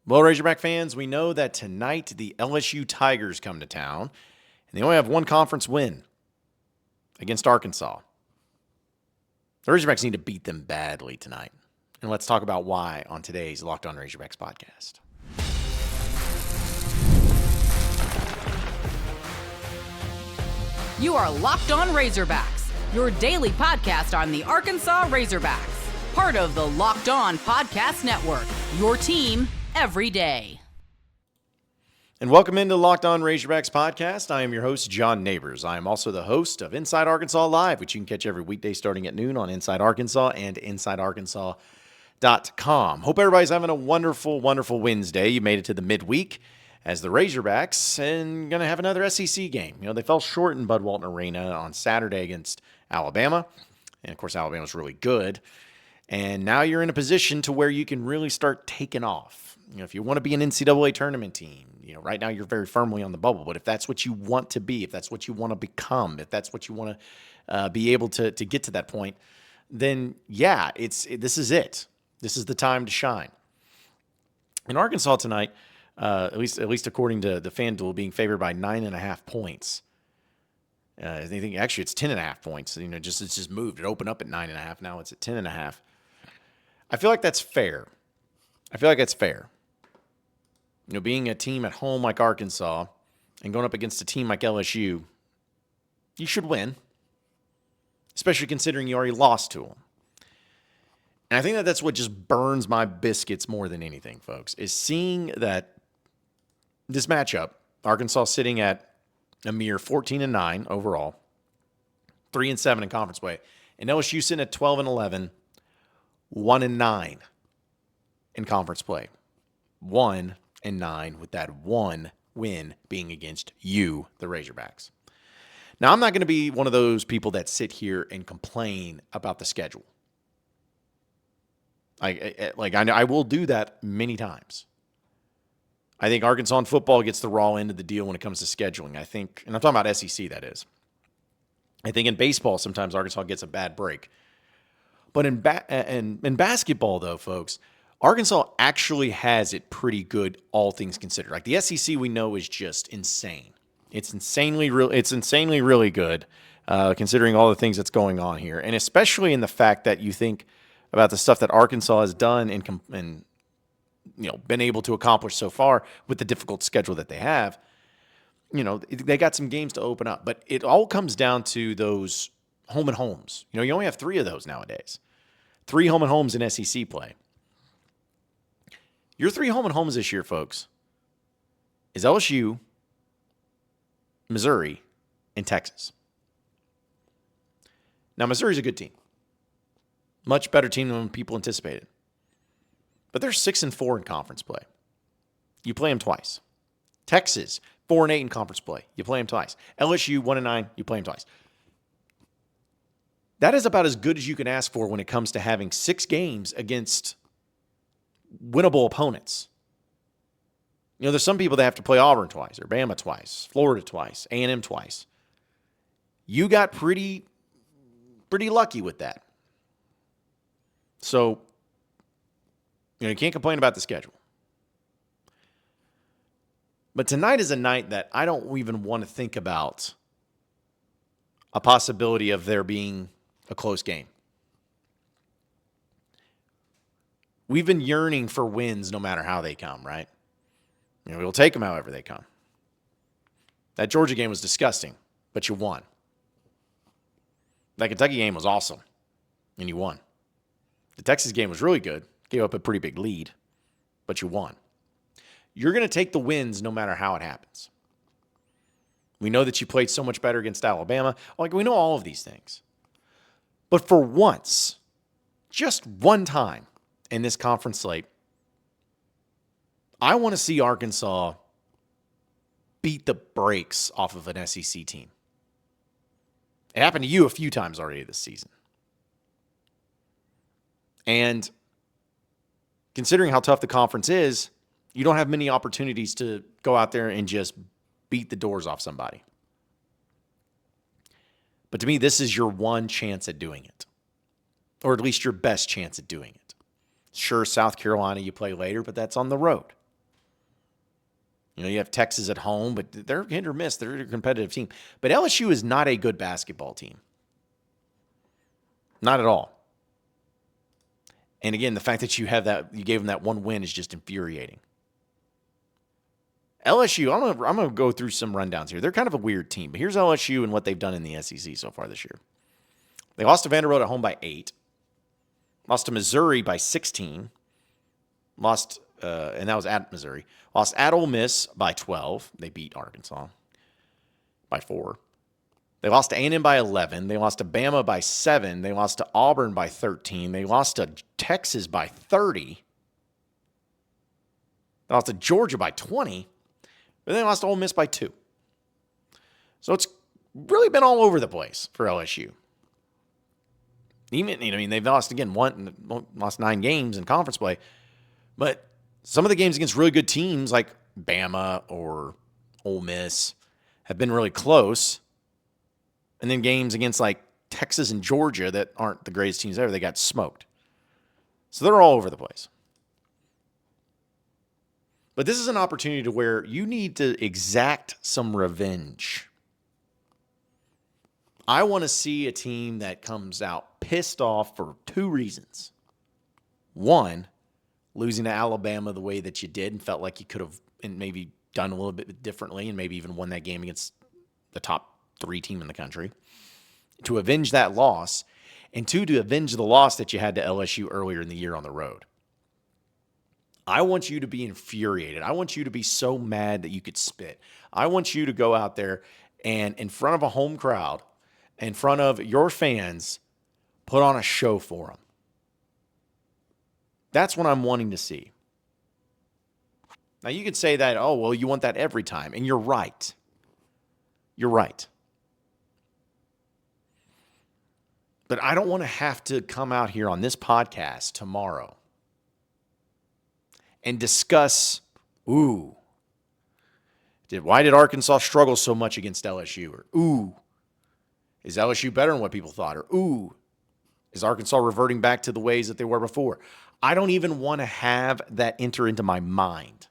Well, Razorback fans, we know that tonight the LSU Tigers come to town, and they only have one conference win against Arkansas. The Razorbacks need to beat them badly tonight. And let's talk about why on today's Locked On Razorbacks podcast. You are Locked On Razorbacks, your daily podcast on the Arkansas Razorbacks, part of the Locked On Podcast Network, your team every day. And welcome into the Locked On Razorbacks podcast. I am your host, John Nabors. I am also the host of Inside Arkansas Live, which you can catch every weekday starting at noon on Inside Arkansas and InsideArkansas.com. Hope everybody's having a wonderful, wonderful Wednesday. You made it to the midweek as the Razorbacks and going to have another SEC game. You know, they fell short in Bud Walton Arena on Saturday against Alabama. And, of course, Alabama's really good. And now you're in a position to where you can really start taking off. You know, if you want to be an NCAA tournament team, you know, right now you're very firmly on the bubble. But if that's what you want to be, if that's what you want to become, if that's what you want to be able to get to that point, then yeah, this is it. This is the time to shine. In Arkansas tonight, at least according to the FanDuel, being favored by 9.5 points. I think actually it's 10.5 points. You know, it's just moved. It opened up at 9.5. Now it's at 10.5. I feel like that's fair. You know, being a team at home like Arkansas and going up against a team like LSU, you should win, especially considering you already lost to them. And I think that's what just burns my biscuits more than anything, folks, is seeing that this matchup, Arkansas sitting at a mere 14-9 overall, 3-7 in conference play, and LSU sitting at 12-11, 1-9 in conference play. 1-9 with that one win being against you, the Razorbacks. Now, I'm not going to be one of those people that sit here and complain about the schedule. I will do that many times. I think Arkansas in football gets the raw end of the deal when it comes to scheduling. I think, and I'm talking about SEC, that is. I think in baseball, sometimes Arkansas gets a bad break. But in basketball, though, folks, Arkansas actually has it pretty good, all things considered. Like the SEC, we know is just insane. It's insanely really good, considering all the things that's going on here, and especially in the fact that you think about the stuff that Arkansas has done and you know been able to accomplish so far with the difficult schedule that they have. You know, they got some games to open up, but it all comes down to those home and homes. You know, you only have 3 of those nowadays. 3 home and homes in SEC play. Your 3 home and homes this year, folks, is LSU, Missouri, and Texas. Now, Missouri's a good team. Much better team than people anticipated. But they're 6-4 in conference play. You play them twice. Texas, 4-8 in conference play. You play them twice. LSU, 1-9. You play them twice. That is about as good as you can ask for when it comes to having 6 games against winnable opponents. You know, there's some people that have to play Auburn twice, or Bama twice, Florida twice, A&M twice. You got pretty lucky with that. So, you know, you can't complain about the schedule. But tonight is a night that I don't even want to think about a possibility of there being a close game. We've been yearning for wins no matter how they come, right? You know, we'll take them however they come. That Georgia game was disgusting, but you won. That Kentucky game was awesome, and you won. The Texas game was really good. Gave up a pretty big lead, but you won. You're going to take the wins no matter how it happens. We know that you played so much better against Alabama. Like, we know all of these things. But for once, just one time in this conference slate, I want to see Arkansas beat the brakes off of an SEC team. It happened to you a few times already this season. And considering how tough the conference is, you don't have many opportunities to go out there and just beat the doors off somebody. But to me, this is your one chance at doing it, or at least your best chance at doing it. Sure, South Carolina you play later, but that's on the road. You have Texas at home, but they're hit or miss. They're a competitive team. But LSU is not a good basketball team. Not at all. And again, the fact that you gave them that one win is just infuriating. LSU, I'm gonna go through some rundowns here. They're kind of a weird team, but here's LSU and what they've done in the SEC so far this year. They lost to Vanderbilt at home by 8. Lost to Missouri by 16. Lost, and that was at Missouri. Lost at Ole Miss by 12. They beat Arkansas by 4. They lost to A&M by 11. They lost to Bama by 7. They lost to Auburn by 13. They lost to Texas by 30. They lost to Georgia by 20. But then they lost to Ole Miss by 2. So it's really been all over the place for LSU. Even, they've lost lost 9 games in conference play. But some of the games against really good teams like Bama or Ole Miss have been really close. And then games against like Texas and Georgia that aren't the greatest teams ever, they got smoked. So they're all over the place. But this is an opportunity to where you need to exact some revenge. I want to see a team that comes out pissed off for 2 reasons. 1, losing to Alabama the way that you did and felt like you could have and maybe done a little bit differently and maybe even won that game against the top 3 team in the country, to avenge that loss, and 2, to avenge the loss that you had to LSU earlier in the year on the road. I want you to be infuriated. I want you to be so mad that you could spit. I want you to go out there and in front of a home crowd, in front of your fans, put on a show for them. That's what I'm wanting to see. Now, you could say that, oh, well, you want that every time, and you're right. You're right. But I don't want to have to come out here on this podcast tomorrow and discuss, why did Arkansas struggle so much against LSU? Or, is LSU better than what people thought? Or, is Arkansas reverting back to the ways that they were before? I don't even want to have that enter into my mind.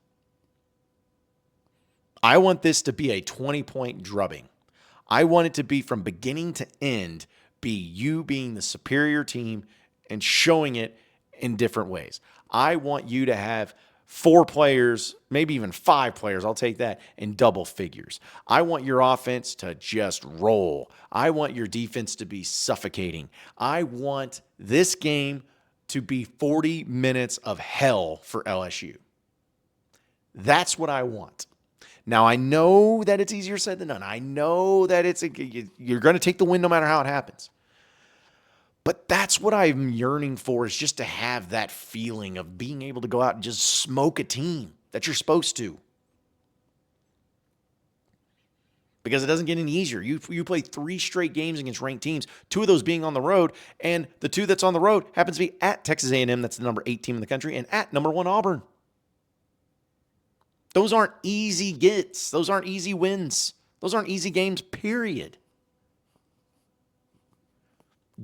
I want this to be a 20-point drubbing. I want it to be from beginning to end, be you being the superior team and showing it in different ways. I want you to have 4 players, maybe even 5 players, I'll take that, in double figures. I want your offense to just roll. I want your defense to be suffocating. I want this game to be 40 minutes of hell for LSU. That's what I want. Now, I know that it's easier said than done. I know that you're going to take the win no matter how it happens. But that's what I'm yearning for, is just to have that feeling of being able to go out and just smoke a team that you're supposed to. Because it doesn't get any easier. You play 3 straight games against ranked teams, 2 of those being on the road, and the 2 that's on the road happens to be at Texas A&M, that's the number 8 team in the country, and at number 1 Auburn. Those aren't easy gets. Those aren't easy wins. Those aren't easy games, period.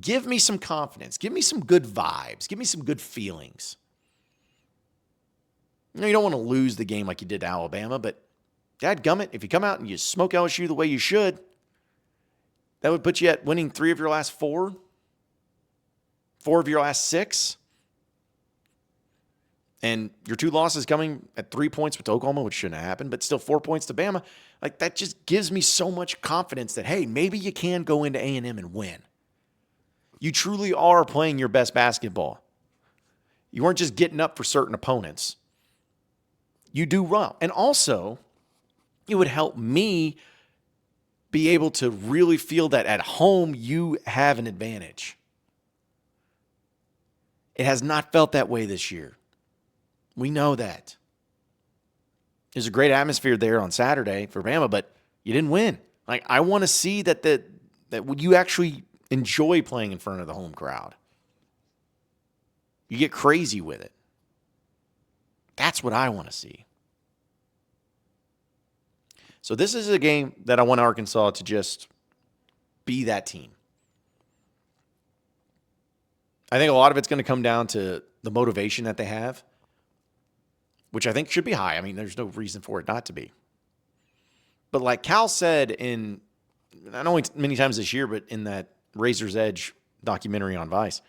Give me some confidence. Give me some good vibes. Give me some good feelings. You don't want to lose the game like you did to Alabama, but dadgummit, if you come out and you smoke LSU the way you should, that would put you at winning 3 of your last 4, 4 of your last 6. And your 2 losses coming at 3 points with Oklahoma, which shouldn't have happened, but still 4 points to Bama. Like, that just gives me so much confidence that, hey, maybe you can go into A&M and win. You truly are playing your best basketball. You weren't just getting up for certain opponents. You do well. And also, it would help me be able to really feel that at home you have an advantage. It has not felt that way this year. We know that. There's a great atmosphere there on Saturday for Bama, but you didn't win. Like, I want to see that you actually enjoy playing in front of the home crowd. You get crazy with it. That's what I want to see. So this is a game that I want Arkansas to just be that team. I think a lot of it's going to come down to the motivation that they have. which I think should be high. I mean, there's no reason for it not to be. But like Cal said in, not only many times this year, but in that Razor's Edge documentary on Vice,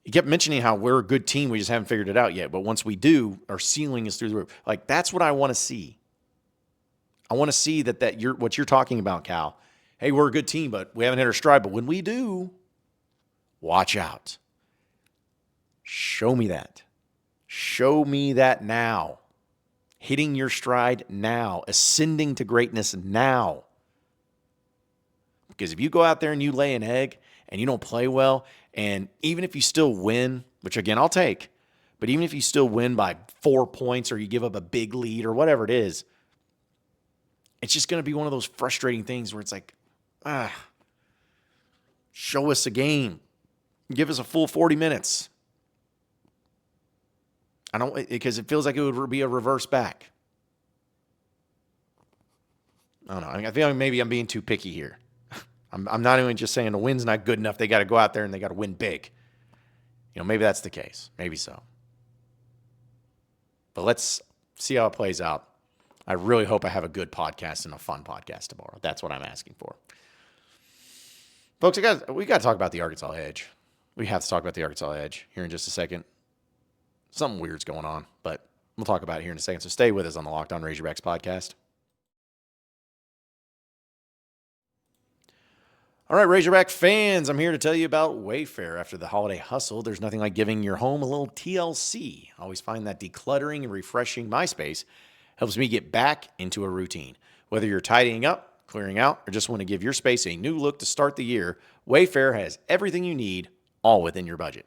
he kept mentioning how we're a good team. We just haven't figured it out yet. But once we do, our ceiling is through the roof. Like, that's what I want to see. I want to see that you're what you're talking about, Cal. Hey, we're a good team, but we haven't hit our stride. But when we do, watch out. Show me that. Show me that now. Hitting your stride now. Ascending to greatness now. Because if you go out there and you lay an egg and you don't play well, and even if you still win, which again I'll take, but even if you still win by 4 points or you give up a big lead or whatever it is, it's just going to be one of those frustrating things where it's like, show us a game. Give us a full 40 minutes. Because it feels like it would be a reverse back. I don't know. I feel like maybe I'm being too picky here. I'm not even just saying the win's not good enough. They got to go out there and they got to win big. Maybe that's the case. Maybe so. But let's see how it plays out. I really hope I have a good podcast and a fun podcast tomorrow. That's what I'm asking for. Folks, we got to talk about the Arkansas Edge. We have to talk about the Arkansas Edge here in just a second. Something weird's going on, but we'll talk about it here in a second. So stay with us on the Locked On Razorbacks podcast. All right, Razorback fans, I'm here to tell you about Wayfair. After the holiday hustle, there's nothing like giving your home a little TLC. I always find that decluttering and refreshing my space helps me get back into a routine. Whether you're tidying up, clearing out, or just want to give your space a new look to start the year, Wayfair has everything you need, all within your budget.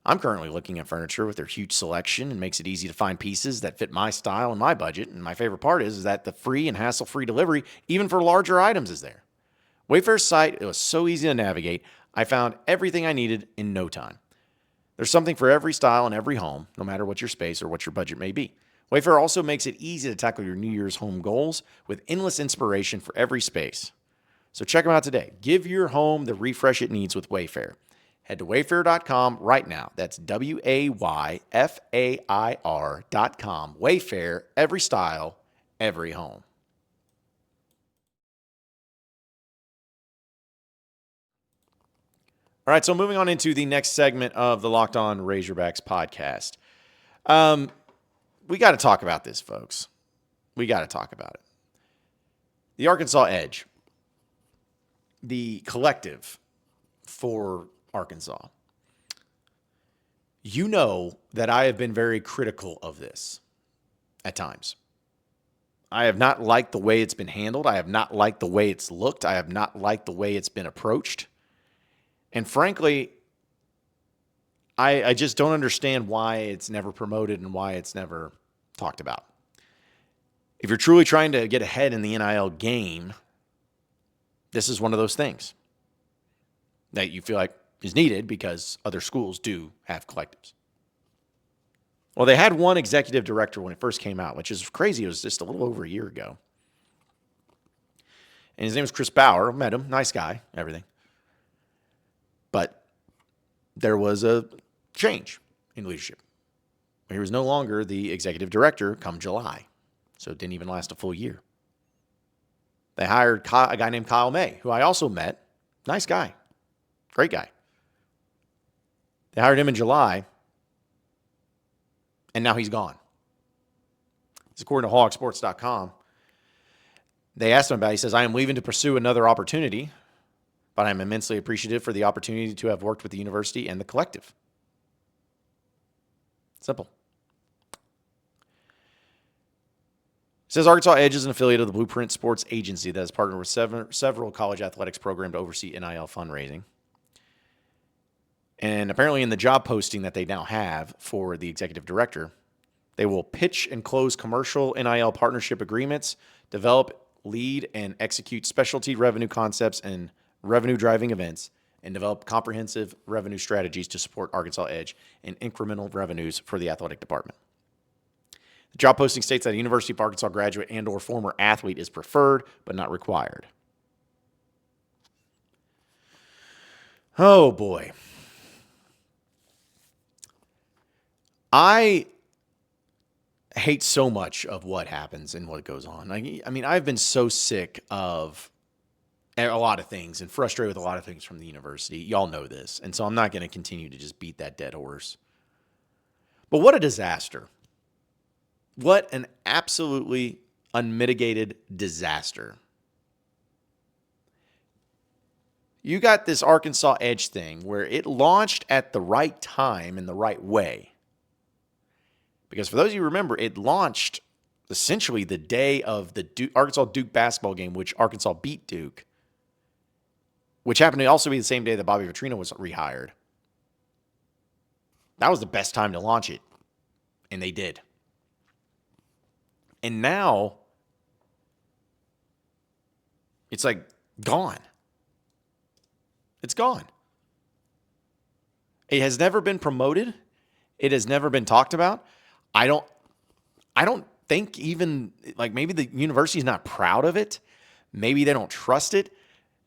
I'm currently looking at furniture with their huge selection and makes it easy to find pieces that fit my style and my budget. And my favorite part is that the free and hassle-free delivery, even for larger items, is there. Wayfair's site, it was so easy to navigate. I found everything I needed in no time. There's something for every style and every home, no matter what your space or what your budget may be. Wayfair also makes it easy to tackle your New Year's home goals with endless inspiration for every space. So check them out today. Give your home the refresh it needs with Wayfair. Head to wayfair.com right now. That's WAYFAIR.com. Wayfair, every style, every home. All right, so moving on into the next segment of the Locked On Razorbacks podcast. We got to talk about this, folks. We got to talk about it. The Arkansas Edge, the collective for Arkansas. You know that I have been very critical of this at times. I have not liked the way it's been handled. I have not liked the way it's looked. I have not liked the way it's been approached. And frankly, I just don't understand why it's never promoted and why it's never talked about. If you're truly trying to get ahead in the NIL game, this is one of those things that you feel like is needed because other schools do have collectives. Well, they had one executive director when it first came out, which is crazy. It was just a little over a year ago. And his name was Chris Bauer. I met him. Nice guy, everything. But there was a change in leadership. He was no longer the executive director come July. So it didn't even last a full year. They hired a guy named Kyle May, who I also met. Nice guy. Great guy. They hired him in July, and now he's gone. It's according to hawksports.com. They asked him about it. He says, I am leaving to pursue another opportunity, but I'm immensely appreciative for the opportunity to have worked with the university and the collective. Simple. It says Arkansas Edge is an affiliate of the Blueprint Sports Agency that has partnered with several college athletics programs to oversee NIL fundraising. And apparently in the job posting that they now have for the executive director, they will pitch and close commercial NIL partnership agreements, develop, lead, and execute specialty revenue concepts and revenue-driving events, and develop comprehensive revenue strategies to support Arkansas Edge and incremental revenues for the athletic department. The job posting states that a University of Arkansas graduate and or former athlete is preferred, but not required. Oh, boy. I hate so much of what happens and what goes on. I mean, I've been so sick of a lot of things and frustrated with a lot of things from the university. Y'all know this. And so I'm not going to continue to just beat that dead horse. But what a disaster. What an absolutely unmitigated disaster. You got this Arkansas Edge thing where it launched at the right time in the right way. Because for those of you who remember, it launched essentially the day of the Arkansas-Duke basketball game, which Arkansas beat Duke, which happened to also be the same day that Bobby Petrino was rehired. That was the best time to launch it, and they did. And now, it's like gone. It's gone. It has never been promoted. It has never been talked about. I don't think even, like, maybe the university is not proud of it. Maybe they don't trust it.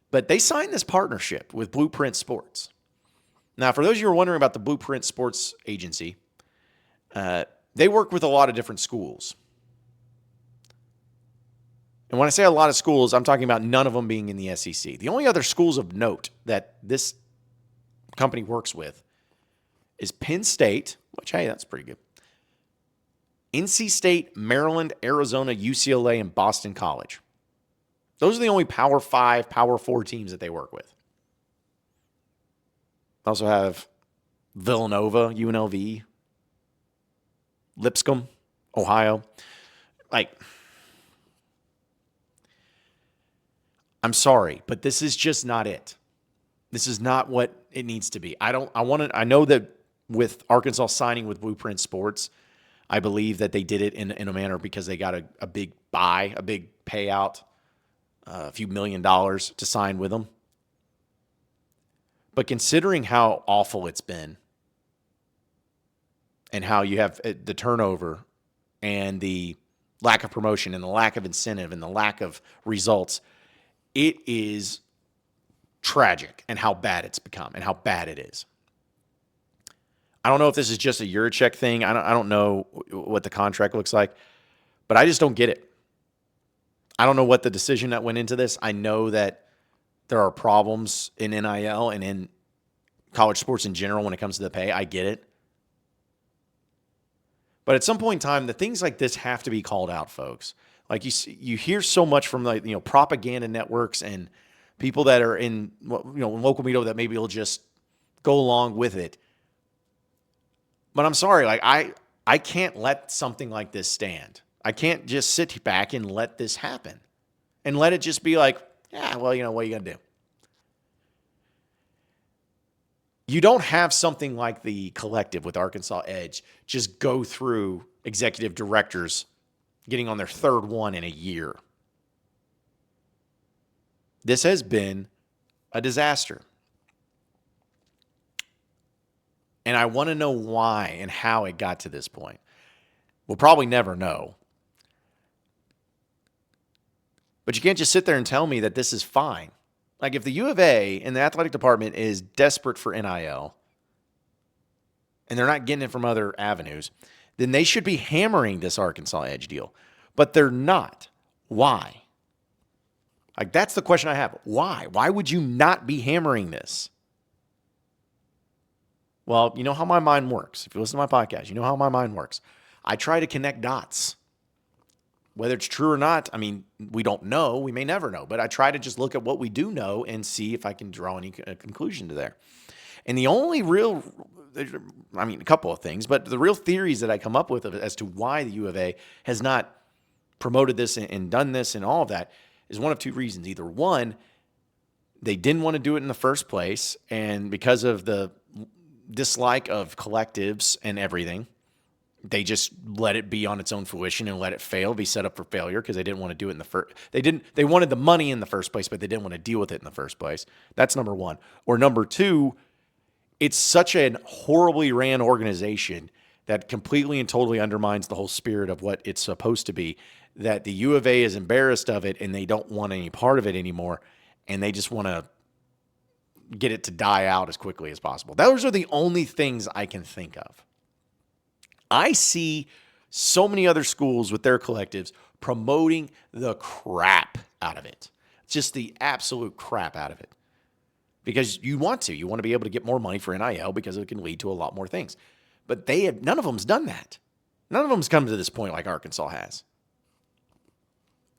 But they signed this partnership with Blueprint Sports. Now, for those of you who are wondering about the Blueprint Sports Agency, they work with a lot of different schools. And when I say a lot of schools, I'm talking about none of them being in the SEC. The only other schools of note that this company works with is Penn State, which, hey, that's pretty good. NC State, Maryland, Arizona, UCLA, and Boston College. Those are the only Power 5, Power 4 teams that they work with. They also have Villanova, UNLV, Lipscomb, Ohio. Like, I'm sorry, but this is just not it. This is not what it needs to be. I know that with Arkansas signing with Blueprint Sports, I believe that they did it in a manner because they got a big buy, a big payout, a few $1 million to sign with them. But considering how awful it's been and how you have the turnover and the lack of promotion and the lack of incentive and the lack of results, it is tragic and how bad it's become and how bad it is. I don't know if this is just a Yurachek thing. I don't know what the contract looks like, but I just don't get it. I don't know what the decision that went into this. I know that there are problems in NIL and in college sports in general when it comes to the pay. I get it. But at some point in time, the things like this have to be called out, folks. Like you hear so much from propaganda networks and people that are in local media that maybe will just go along with it. But I'm sorry, like I can't let something like this stand. I can't just sit back and let this happen and let it just be like, yeah, well, what are you going to do? You don't have something like the collective with Arkansas Edge just go through executive directors getting on their third one in a year. This has been a disaster. And I want to know why and how it got to this point. We'll probably never know. But you can't just sit there and tell me that this is fine. Like, if the U of A and the athletic department is desperate for NIL and they're not getting it from other avenues, then they should be hammering this Arkansas Edge deal. But they're not. Why? Like, that's the question I have. Why? Why would you not be hammering this? Well, you know how my mind works. If you listen to my podcast, you know how my mind works. I try to connect dots. Whether it's true or not, I mean, we don't know. We may never know. But I try to just look at what we do know and see if I can draw any conclusion to there. And the only real, a couple of things, but the real theories that I come up with as to why the U of A has not promoted this and done this and all of that is one of two reasons. Either one, they didn't want to do it in the first place, and because of the dislike of collectives and everything, they just let it be on its own fruition and let it fail, be set up for failure because they didn't want to do it in the first. They wanted the money in the first place, but they didn't want to deal with it in the first place. That's number one. Or number two, it's such a horribly ran organization that completely and totally undermines the whole spirit of what it's supposed to be, that the U of A is embarrassed of it and they don't want any part of it anymore, and they just want to get it to die out as quickly as possible. Those are the only things I can think of. I see so many other schools with their collectives promoting the crap out of it. Just the absolute crap out of it. Because you want to. You want to be able to get more money for NIL because it can lead to a lot more things. But none of them's done that. None of them's come to this point like Arkansas has.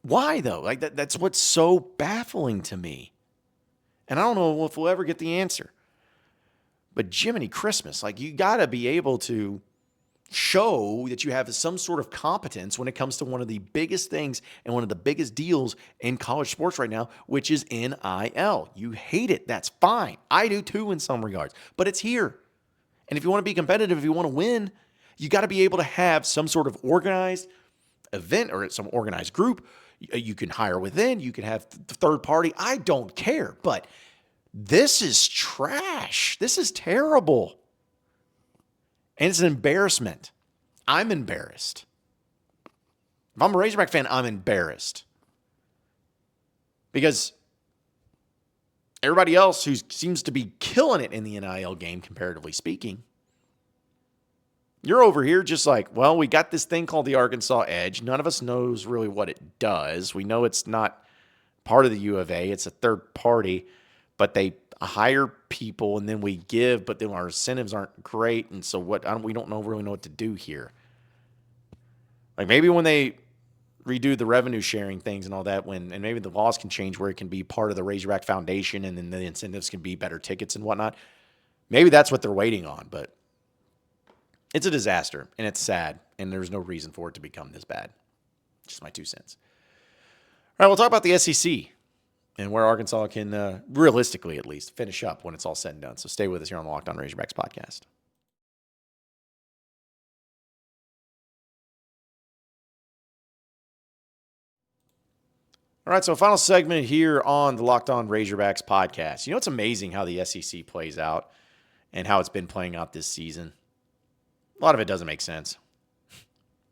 Why, though? Like that's what's so baffling to me. And I don't know if we'll ever get the answer. But Jiminy Christmas, like you got to be able to show that you have some sort of competence when it comes to one of the biggest things and one of the biggest deals in college sports right now, which is NIL. You hate it. That's fine. I do too in some regards, but it's here. And if you want to be competitive, if you want to win, you got to be able to have some sort of organized event or some organized group. You can hire within, you can have third party. I don't care, but this is trash. This is terrible. And it's an embarrassment. I'm embarrassed. If I'm a Razorback fan, I'm embarrassed. Because everybody else who seems to be killing it in the NIL game, comparatively speaking, you're over here just like, well, we got this thing called the Arkansas Edge. None of us knows really what it does. We know it's not part of the U of A. It's a third party, but they hire people and then we give, but then our incentives aren't great. And so we don't really know what to do here. Like maybe when they redo the revenue sharing things and all that, and maybe the laws can change where it can be part of the Razorback Foundation and then the incentives can be better tickets and whatnot. Maybe that's what they're waiting on, but it's a disaster and it's sad and there's no reason for it to become this bad. Just my 2 cents. All right, we'll talk about the SEC and where Arkansas can, realistically at least, finish up when it's all said and done. So stay with us here on the Locked On Razorbacks podcast. All right, so final segment here on the Locked On Razorbacks podcast. You know, it's amazing how the SEC plays out and how it's been playing out this season. A lot of it doesn't make sense,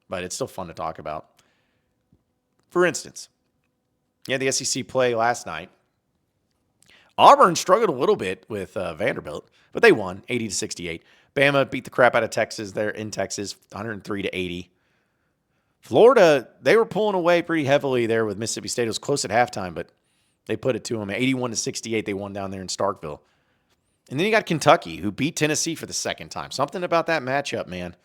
but it's still fun to talk about. For instance, the SEC play last night. Auburn struggled a little bit with Vanderbilt, but they won 80-68. Bama beat the crap out of Texas there in Texas, 103-80. Florida, they were pulling away pretty heavily there with Mississippi State. It was close at halftime, but they put it to them. 81-68, they won down there in Starkville. And then you got Kentucky, who beat Tennessee for the second time. Something about that matchup, man.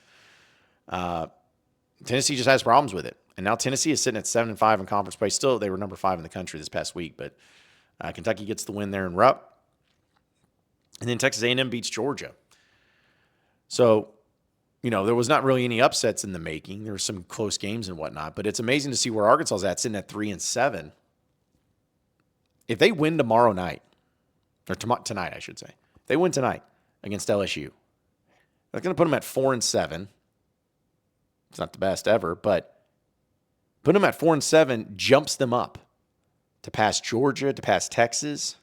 Tennessee just has problems with it. And now Tennessee is sitting at 7-5 in conference play. Still, they were number 5 in the country this past week, but Kentucky gets the win there in Rupp. And then Texas A&M beats Georgia. So, there was not really any upsets in the making. There were some close games and whatnot, but it's amazing to see where Arkansas is at, sitting at 3-7. If they win tomorrow night, or tonight, I should say, if they win tonight against LSU, they're going to put them at 4-7. It's not the best ever, but putting them at 4-7 jumps them up to pass Georgia, to pass Texas,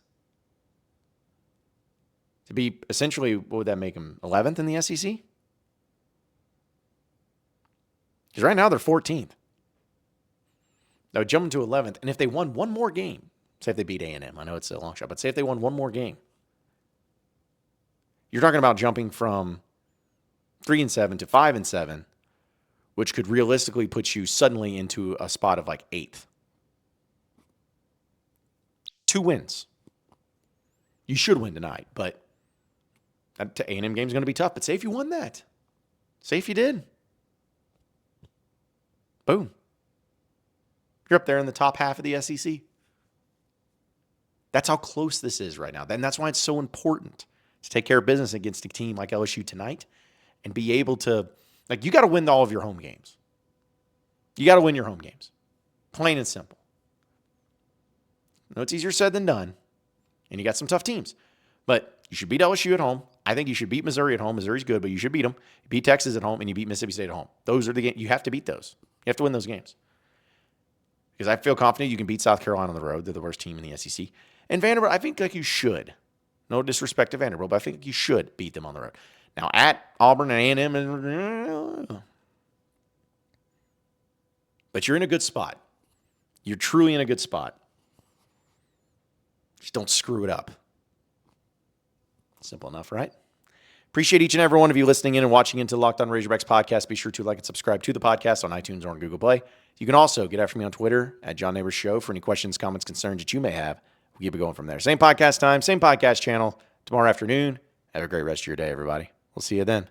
to be essentially, what would that make them, 11th in the SEC? Because right now they're 14th. That would jump them to 11th. And if they won one more game, say if they beat A&M, I know it's a long shot, but say if they won one more game, you're talking about jumping from 3-7 to 5-7, which could realistically put you suddenly into a spot of like 8th. 2 wins. You should win tonight, but that A&M game is going to be tough. But say if you won that. Say if you did. Boom. You're up there in the top half of the SEC. That's how close this is right now. And that's why it's so important to take care of business against a team like LSU tonight and be able to, you got to win all of your home games. You got to win your home games. Plain and simple. I know it's easier said than done, and you got some tough teams. But you should beat LSU at home. I think you should beat Missouri at home. Missouri's good, but you should beat them. You beat Texas at home, and you beat Mississippi State at home. Those are the games. You have to beat those. You have to win those games. Because I feel confident you can beat South Carolina on the road. They're the worst team in the SEC. And Vanderbilt, I think you should. No disrespect to Vanderbilt, but I think you should beat them on the road. Now, at Auburn and A&M, but you're in a good spot. You're truly in a good spot. Just don't screw it up. Simple enough, right? Appreciate each and every one of you listening in and watching into the Locked On Razorbacks podcast. Be sure to like and subscribe to the podcast on iTunes or on Google Play. You can also get after me on Twitter at John Nabors Show for any questions, comments, concerns that you may have. We'll keep it going from there. Same podcast time, same podcast channel tomorrow afternoon. Have a great rest of your day, everybody. We'll see you then.